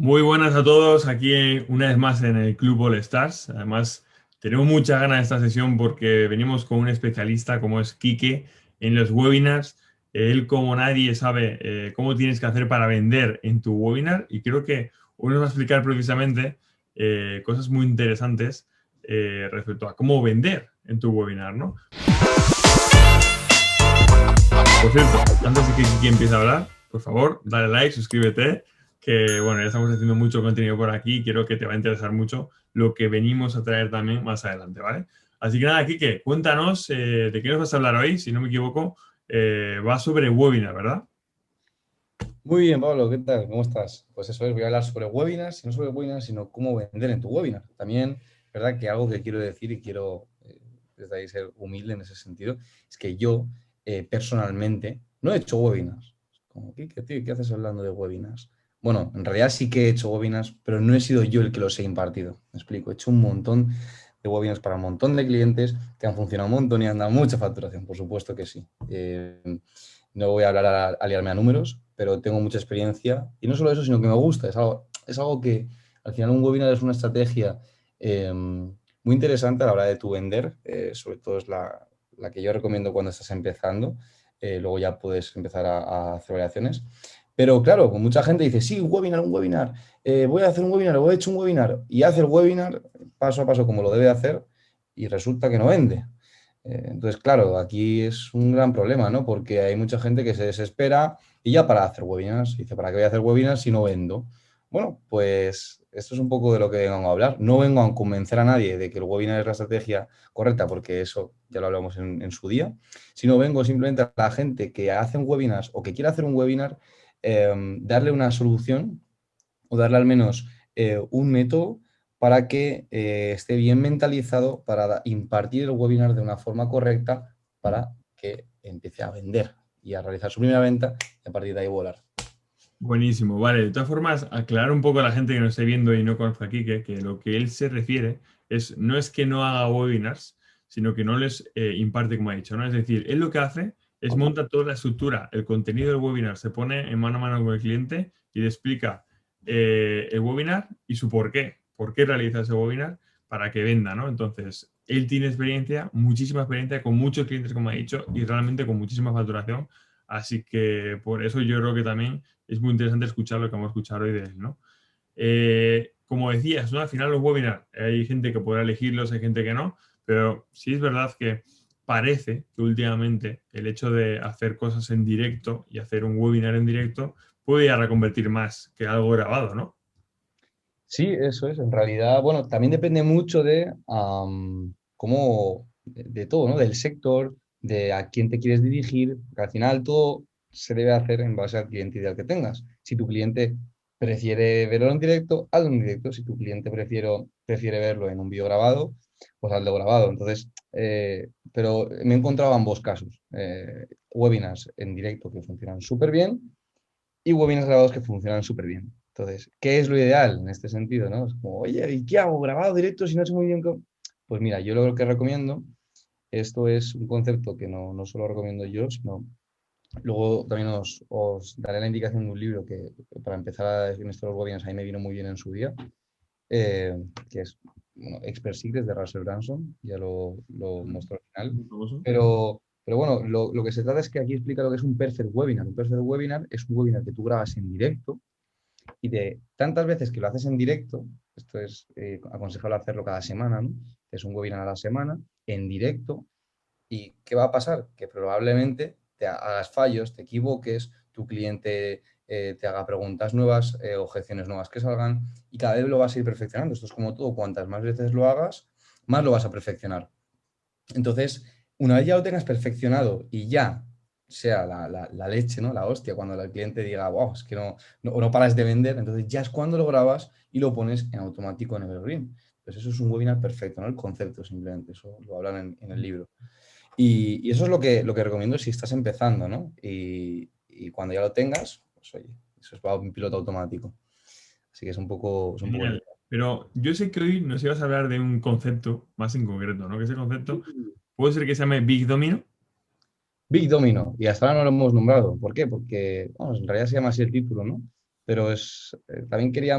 Muy buenas a todos, aquí una vez más en el Club All Stars. Además, tenemos muchas ganas de esta sesión porque venimos con un especialista como es Quique en los webinars. Él como nadie sabe cómo tienes que hacer para vender en tu webinar y creo que hoy nos va a explicar precisamente cosas muy interesantes respecto a cómo vender en tu webinar, ¿no? Por cierto, antes de que Kiki empiece a hablar, por favor, dale like, suscríbete, que bueno, ya estamos haciendo mucho contenido por aquí y creo que te va a interesar mucho lo que venimos a traer también más adelante, ¿vale? Así que nada, Kike, cuéntanos de qué nos vas a hablar hoy, si no me equivoco, va sobre webinar, ¿verdad? Muy bien, Pablo, ¿qué tal? ¿Cómo estás? Pues eso es, voy a hablar sobre webinars, y no sobre webinars, sino cómo vender en tu webinar. También, verdad que algo que quiero decir y quiero desde ahí ser humilde en ese sentido, es que yo personalmente no he hecho webinars. Como, ¿qué, tío, qué haces hablando de webinars? Bueno, en realidad sí que he hecho webinars, pero no he sido yo el que los he impartido. Me explico, he hecho un montón de webinars para un montón de clientes que han funcionado un montón y han dado mucha facturación, por supuesto que sí. No voy a hablar a liarme a números, pero tengo mucha experiencia. Y no solo eso, sino que me gusta. Es algo que al final un webinar es una estrategia muy interesante a la hora de tu vender. Sobre todo es la que yo recomiendo cuando estás empezando. Luego ya puedes empezar a hacer variaciones. Pero claro, con mucha gente dice, sí, un webinar, voy a hacer un webinar, o he hecho un webinar, y hace el webinar paso a paso como lo debe hacer, y resulta que no vende. Entonces, claro, aquí es un gran problema, ¿no? Porque hay mucha gente que se desespera y ya para hacer webinars. Dice, ¿para qué voy a hacer webinars si no vendo? Bueno, pues esto es un poco de lo que vengo a hablar. No vengo a convencer a nadie de que el webinar es la estrategia correcta, porque eso ya lo hablamos en su día, sino vengo simplemente a la gente que hace un webinars o que quiere hacer un webinar, darle una solución o darle al menos un método para que esté bien mentalizado para impartir el webinar de una forma correcta para que empiece a vender y a realizar su primera venta y a partir de ahí volar. Buenísimo, vale. De todas formas, aclarar un poco a la gente que nos esté viendo y no conozca a Quique, que lo que él se refiere no es que no haga webinars, sino que no les imparte como ha dicho, ¿no? Es decir, él lo que hace es monta toda la estructura, el contenido del webinar, se pone en mano a mano con el cliente y le explica el webinar y su por qué realiza ese webinar para que venda, ¿no? Entonces, él tiene experiencia, muchísima experiencia con muchos clientes, como ha dicho, y realmente con muchísima facturación. Así que por eso yo creo que también es muy interesante escuchar lo que vamos a escuchar hoy de él, ¿no? Como decías, ¿no? Al final los webinars, hay gente que podrá elegirlos, hay gente que no, pero sí es verdad que parece que últimamente el hecho de hacer cosas en directo y hacer un webinar en directo puede llegar a convertir más que algo grabado, ¿no? Sí, eso es. En realidad, bueno, también depende mucho de cómo, de todo, ¿no? Del sector, de a quién te quieres dirigir, porque al final todo se debe hacer en base al cliente ideal que tengas. Si tu cliente prefiere verlo en directo, hazlo en directo. Si tu cliente prefiere verlo en un vídeo grabado, pues hazlo grabado. Entonces, pero me he encontrado ambos casos. Webinars en directo que funcionan súper bien y webinars grabados que funcionan súper bien. Entonces, ¿qué es lo ideal en este sentido, no? Es como, oye, ¿y qué hago? ¿Grabado directo si no sé muy bien cómo? Pues mira, yo lo que recomiendo, esto es un concepto que no solo recomiendo yo, sino luego también os daré la indicación de un libro que para empezar en estos webinars a mí me vino muy bien en su día, eh, que es bueno, Expert Secrets de Russell Brunson, ya lo mostró al final. Muy famoso. Pero bueno, lo que se trata es que aquí explica lo que es un perfect webinar. Un perfect webinar es un webinar que tú grabas en directo y de tantas veces que lo haces en directo, esto es aconsejable hacerlo cada semana, ¿no? Es un webinar a la semana, en directo, ¿y qué va a pasar? Que probablemente te hagas fallos, te equivoques, tu cliente te haga preguntas nuevas, objeciones nuevas que salgan y cada vez lo vas a ir perfeccionando. Esto es como todo, cuantas más veces lo hagas, más lo vas a perfeccionar. Entonces, una vez ya lo tengas perfeccionado y ya sea la leche, ¿no? La hostia, cuando el cliente diga, wow, es que no paras de vender, entonces ya es cuando lo grabas y lo pones en automático en Evergreen. Entonces, eso es un webinar perfecto, ¿no? El concepto simplemente, eso lo hablan en el libro. Y eso es lo que recomiendo si estás empezando, ¿no? Y cuando ya lo tengas, pues oye, eso es para un piloto automático. Así que es un poco la Genial. Pero yo sé que hoy nos ibas a hablar de un concepto más en concreto, ¿no? Que ese concepto idea. puede ser que se llame Big Domino. Big Domino, y hasta ahora no lo hemos nombrado. ¿Por qué? Porque, vamos, en realidad se llama así el título, ¿no? pero también quería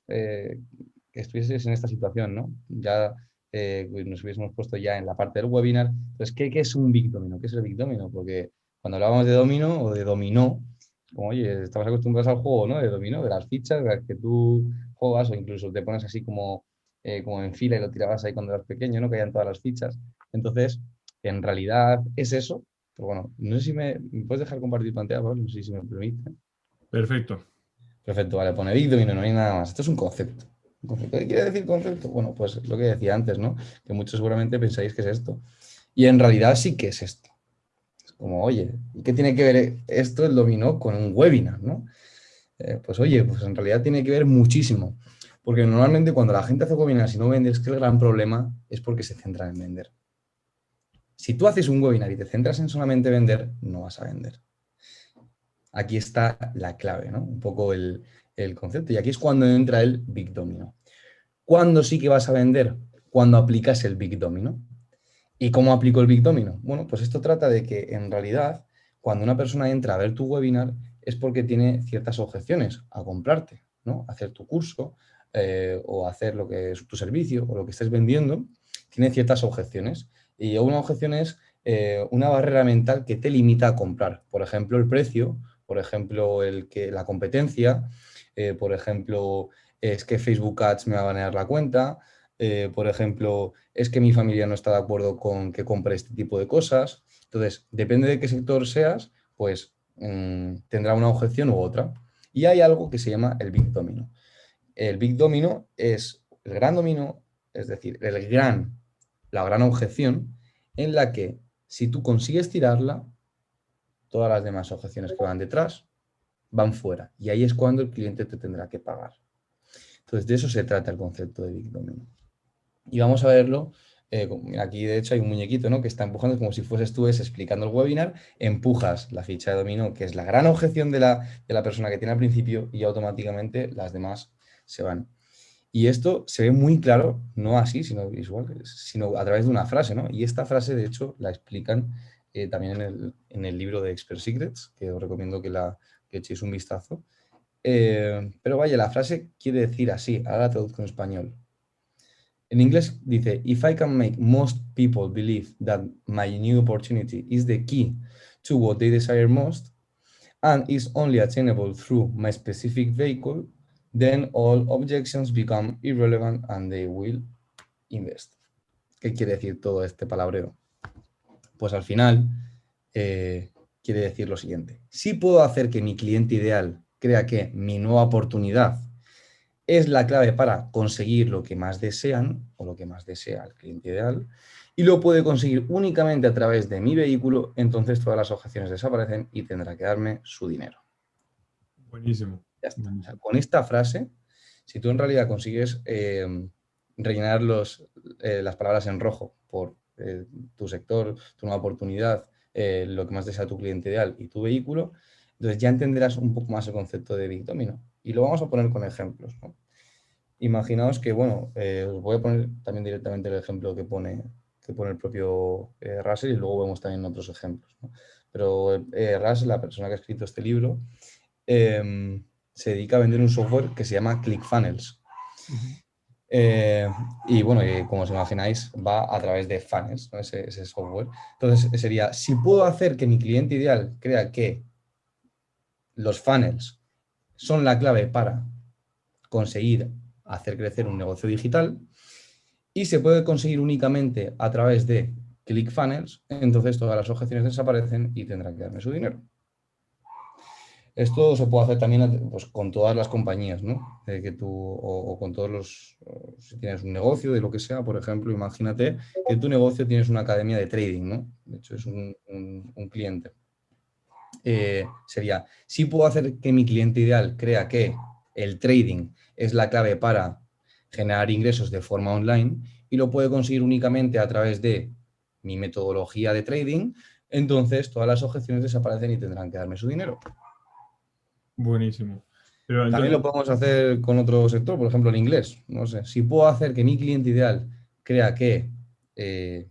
que estuvieses en esta situación, ¿no? Ya nos hubiésemos puesto ya en la parte del webinar. Entonces, ¿qué es un Big Domino? ¿Qué es el Big Domino? Porque cuando hablábamos de domino o de dominó, como, oye, estamos acostumbrados al juego, ¿no? De dominó, de las fichas, de las que tú juegas o incluso te pones así como en fila y lo tirabas ahí cuando eras pequeño, ¿no? Que hayan todas las fichas. Entonces, en realidad es eso. Pero bueno, no sé si me puedes dejar compartir pantalla, Pablo, no sé si me permite. Perfecto. Perfecto, vale, pone Big Domino, no hay nada más. Esto es un concepto. ¿Un concepto? ¿Qué quiere decir concepto? Bueno, pues lo que decía antes, ¿no? Que muchos seguramente pensáis que es esto. Y en realidad sí que es esto. Es como, oye, ¿y qué tiene que ver esto, el dominó, con un webinar, ¿no? Pues oye, pues en realidad tiene que ver muchísimo. Porque normalmente cuando la gente hace webinars y no vende, es que el gran problema es porque se centran en vender. Si tú haces un webinar y te centras en solamente vender, no vas a vender. Aquí está la clave, ¿no? Un poco el concepto. Y aquí es cuando entra el Big Domino. ¿Cuándo sí que vas a vender? Cuando aplicas el Big Domino. ¿Y cómo aplico el Big Domino? Bueno, pues esto trata de que en realidad cuando una persona entra a ver tu webinar es porque tiene ciertas objeciones a comprarte, ¿no? Hacer tu curso o hacer lo que es tu servicio o lo que estés vendiendo, tiene ciertas objeciones. Y una objeción es una barrera mental que te limita a comprar. Por ejemplo, el precio, por ejemplo, la competencia, por ejemplo, es que Facebook Ads me va a banear la cuenta, por ejemplo, es que mi familia no está de acuerdo con que compre este tipo de cosas. Entonces, depende de qué sector seas, pues tendrá una objeción u otra. Y hay algo que se llama el Big Domino. El Big Domino es el gran domino, es decir, la gran objeción en la que si tú consigues tirarla, todas las demás objeciones que van detrás van fuera. Y ahí es cuando el cliente te tendrá que pagar. Entonces, de eso se trata el concepto de Big Domino. Y vamos a verlo. Mira, aquí de hecho hay un muñequito, ¿no? Que está empujando como si fueses tú explicando el webinar, empujas la ficha de dominó, que es la gran objeción de la persona que tiene al principio, y automáticamente las demás se van. Y esto se ve muy claro, no así, sino visual, sino a través de una frase, ¿no? Y esta frase, de hecho, la explican también en el libro de Expert Secrets, que os recomiendo que echéis un vistazo. Pero vaya, la frase quiere decir así, ahora la traduzco en español. En inglés dice, if I can make most people believe that my new opportunity is the key to what they desire most and is only attainable through my specific vehicle, then all objections become irrelevant and they will invest. ¿Qué quiere decir todo este palabreo? Pues al final quiere decir lo siguiente. Si puedo hacer que mi cliente ideal crea que mi nueva oportunidad es la clave para conseguir lo que más desean o lo que más desea el cliente ideal y lo puede conseguir únicamente a través de mi vehículo, entonces todas las objeciones desaparecen y tendrá que darme su dinero. Buenísimo. Ya está. O sea, Buenísimo. con esta frase, si tú en realidad consigues rellenar las palabras en rojo por tu sector, tu nueva oportunidad, lo que más desea tu cliente ideal y tu vehículo, entonces ya entenderás un poco más el concepto de Big Domino. Y lo vamos a poner con ejemplos, ¿no? Imaginaos que, bueno, os voy a poner también directamente el ejemplo que pone el propio Russell y luego vemos también otros ejemplos, ¿no? Pero Russell, la persona que ha escrito este libro, se dedica a vender un software que se llama ClickFunnels. Ujú. Eh, y bueno, como os imagináis, va a través de funnels, ¿no? ese software. Entonces sería, si puedo hacer que mi cliente ideal crea que los funnels son la clave para conseguir hacer crecer un negocio digital y se puede conseguir únicamente a través de ClickFunnels, entonces todas las objeciones desaparecen y tendrán que darme su dinero. Esto se puede hacer también pues, con todas las compañías, ¿no? O con todos si tienes un negocio de lo que sea, por ejemplo, imagínate que tu negocio tienes una academia de trading, ¿no? De hecho, es un cliente. Sería, si puedo hacer que mi cliente ideal crea que el trading es la clave para generar ingresos de forma online y lo puede conseguir únicamente a través de mi metodología de trading, entonces todas las objeciones desaparecen y tendrán que darme su dinero. Buenísimo. Pero También lo entonces, podemos hacer con otro sector, por ejemplo, el inglés. No sé, si puedo hacer que mi cliente ideal crea que eh,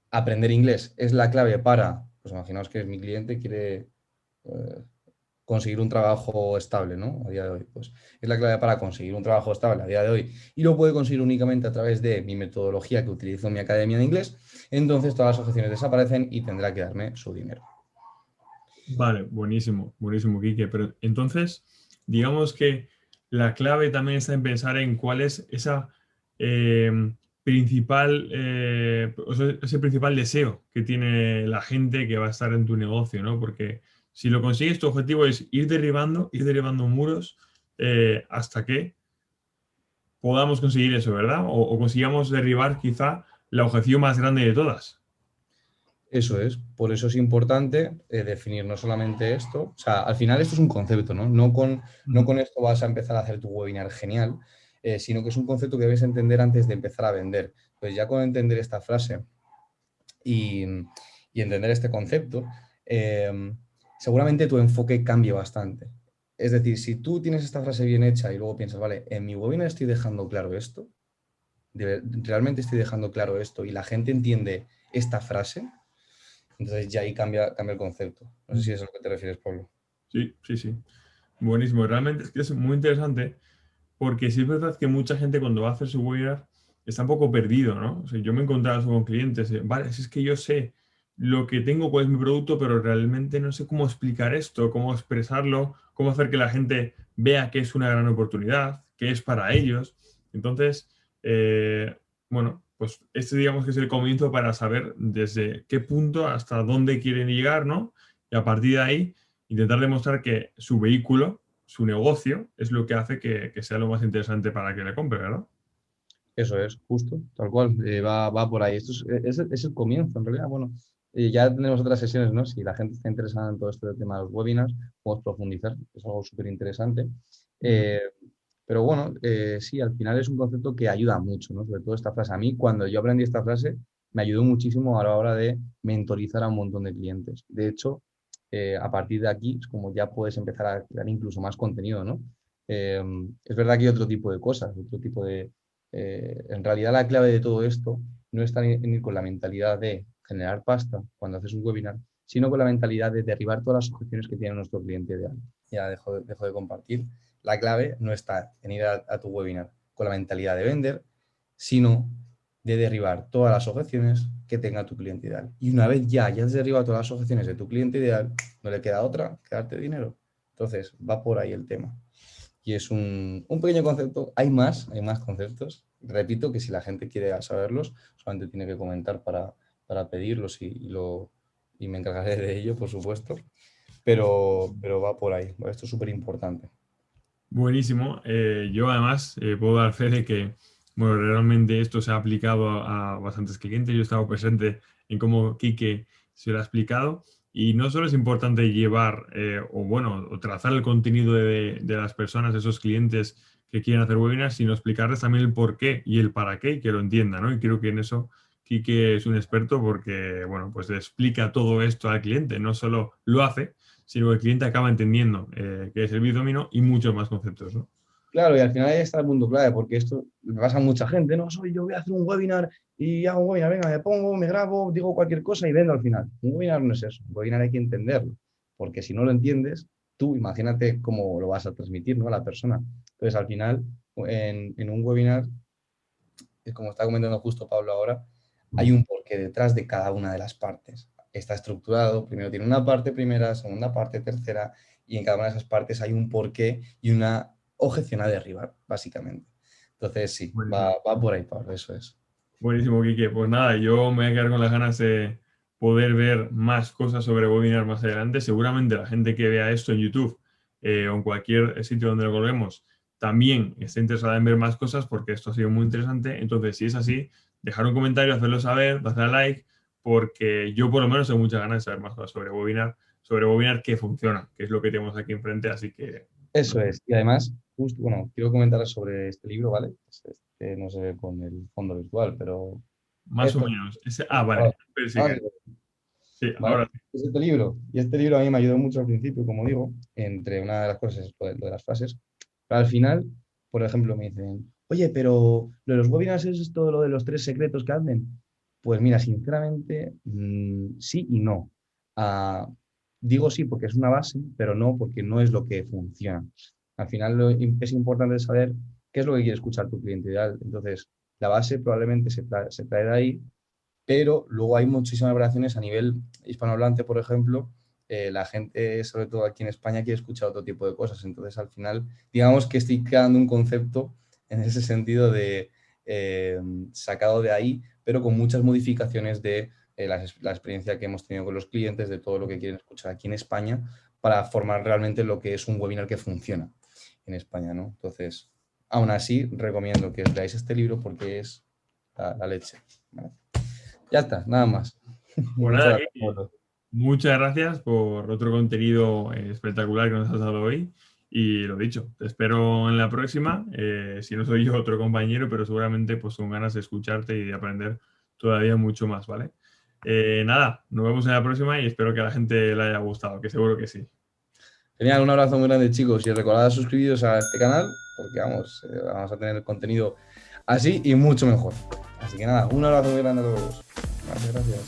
aprender inglés es la clave para, pues imaginaos que mi cliente quiere conseguir un trabajo estable, ¿no? A día de hoy. Pues es la clave para conseguir un trabajo estable a día de hoy y lo puede conseguir únicamente a través de mi metodología que utilizo en mi academia de inglés. Entonces todas las objeciones desaparecen y tendrá que darme su dinero. Vale, buenísimo, buenísimo, Quique. Pero entonces, digamos que la clave también está en pensar en cuál es esa eh, principal, o sea, ese principal deseo que tiene la gente que va a estar en tu negocio, ¿no? Porque si lo consigues, tu objetivo es ir derribando muros hasta que podamos conseguir eso, ¿verdad? O consigamos derribar quizá la objeción más grande de todas. Eso es, por eso es importante definir no solamente esto, o sea, al final esto es un concepto, ¿no? No Ujú. con esto vas a empezar a hacer tu webinar genial, sino que es un concepto que debes entender antes de empezar a vender. Pues ya con entender esta frase y, y entender este concepto, eh, seguramente tu enfoque cambie bastante. Es decir, si tú tienes esta frase bien hecha y luego piensas, vale, en mi webinar estoy dejando claro esto, realmente estoy dejando claro esto y la gente entiende esta frase, entonces ya ahí cambia el concepto. No sé si es a lo que te refieres, Pablo. Sí, sí, sí. Buenísimo. Realmente es que es muy interesante porque sí es verdad que mucha gente cuando va a hacer su webinar está un poco perdido, ¿no? O sea, yo me he encontrado eso con clientes, vale, si es que yo sé lo que tengo, cuál es mi producto, pero realmente no sé cómo explicar esto, cómo expresarlo, cómo hacer que la gente vea que es una gran oportunidad, que es para ellos. Entonces, bueno, pues este digamos que es el comienzo para saber desde qué punto hasta dónde quieren llegar, ¿no? Y a partir de ahí intentar demostrar que su vehículo, su negocio, es lo que hace que sea lo más interesante para que le compre, ¿verdad? Eso es, justo, tal cual, va por ahí. Esto es el comienzo, en realidad. Bueno, ya tenemos otras sesiones, ¿no? Si la gente está interesada en todo este tema de los webinars, podemos profundizar, es algo súper interesante. Ujú. Pero bueno, sí, al final es un concepto que ayuda mucho, ¿no? Sobre todo esta frase. A mí, cuando yo aprendí esta frase, me ayudó muchísimo a la hora de mentorizar a un montón de clientes. De hecho, a partir de aquí es como ya puedes empezar a crear incluso más contenido, ¿no? Es verdad que hay otro tipo de cosas, otro tipo de... en realidad la clave de todo esto no está en ir con la mentalidad de generar pasta cuando haces un webinar, sino con la mentalidad de derribar todas las objeciones que tiene nuestro cliente ideal. Ya dejo de compartir. La clave no está en ir a tu webinar con la mentalidad de vender, sino de derribar todas las objeciones que tenga tu cliente ideal. Y una vez ya has derribado todas las objeciones de tu cliente ideal, no le queda otra que darte dinero. Entonces, va por ahí el tema. Y es un pequeño concepto. Hay más conceptos. Repito que si la gente quiere saberlos, solamente tiene que comentar para pedirlos y me encargaré de ello, por supuesto. Pero va por ahí. Esto es súper importante. Buenísimo. Yo además puedo dar fe de que, bueno, realmente esto se ha aplicado a bastantes clientes. Yo he estado presente en cómo Quique se lo ha explicado. Y no solo es importante llevar, o bueno, o trazar el contenido de las personas, de esos clientes que quieren hacer webinars, sino explicarles también el por qué y el para qué y que lo entiendan, ¿no? Y creo que en eso Quique es un experto porque, bueno, pues le explica todo esto al cliente. No solo lo hace, sino que el cliente acaba entendiendo qué es el bidomino y muchos más conceptos, ¿no? Claro, y al final ahí está el punto clave, porque esto le pasa a mucha gente, ¿no? Soy yo voy a hacer un webinar y hago un webinar, venga, me pongo, me grabo, digo cualquier cosa y vendo al final. Un webinar no es eso, un webinar hay que entenderlo, porque si no lo entiendes, tú imagínate cómo lo vas a transmitir, ¿no? A la persona. Entonces, al final, en un webinar, es como está comentando justo Pablo ahora, hay un porqué detrás de cada una de las partes. Está estructurado, primero tiene una parte primera, segunda parte, tercera, y en cada una de esas partes hay un porqué y una objeción a derribar, básicamente. Entonces, sí, Buenísimo. va por ahí, Pablo, eso es. Buenísimo, Quique. Pues nada, yo me voy a quedar con las ganas de poder ver más cosas sobre webinar más adelante. Seguramente la gente que vea esto en YouTube o en cualquier sitio donde lo colguemos también está interesada en ver más cosas porque esto ha sido muy interesante. Entonces, si es así, dejar un comentario, hacerlo saber, darle a like, porque yo por lo menos tengo muchas ganas de saber más cosas sobre webinar que funciona, que es lo que tenemos aquí enfrente. Así que, Eso es. Y además, justo, bueno, quiero comentar sobre este libro, ¿vale? No se ve con el fondo virtual, pero más o esto... menos. Vale. Pero sí, ahora- sí, ¿vale? ahora Es este libro. Y este libro a mí me ayudó mucho al principio, como digo, entre una de las cosas es lo de las frases. Pero al final, por ejemplo, me dicen, oye, pero lo de los webinars es todo lo de los tres secretos que hacen. Pues mira, sinceramente, sí y no. Ah, digo sí porque es una base, pero no porque no es lo que funciona. Al final es importante saber qué es lo que quiere escuchar tu cliente ideal. Entonces, la base probablemente se trae de ahí, pero luego hay muchísimas variaciones a nivel hispanohablante, por ejemplo. La gente, sobre todo aquí en España, quiere escuchar otro tipo de cosas. Entonces, al final, digamos que estoy creando un concepto en ese sentido de eh, sacado de ahí, pero con muchas modificaciones de la experiencia que hemos tenido con los clientes, de todo lo que quieren escuchar aquí en España, para formar realmente lo que es un webinar que funciona en España, ¿no? Entonces, aún así, recomiendo que os leáis este libro porque es la leche. ¿Vale? Ya está, nada más. Pues Muchas nada, gracias, Kiki, Pablo. muchas gracias por otro contenido espectacular que nos has dado hoy. Y lo dicho, te espero en la próxima. Si no soy yo, otro compañero, pero seguramente pues con ganas de escucharte y de aprender todavía mucho más, ¿vale? Nada, nos vemos en la próxima y espero que a la gente le haya gustado, que seguro que sí. Genial, un abrazo muy grande, chicos. Y recordad suscribiros a este canal porque vamos a tener contenido así y mucho mejor. Así que nada, un abrazo muy grande a todos. Gracias, gracias.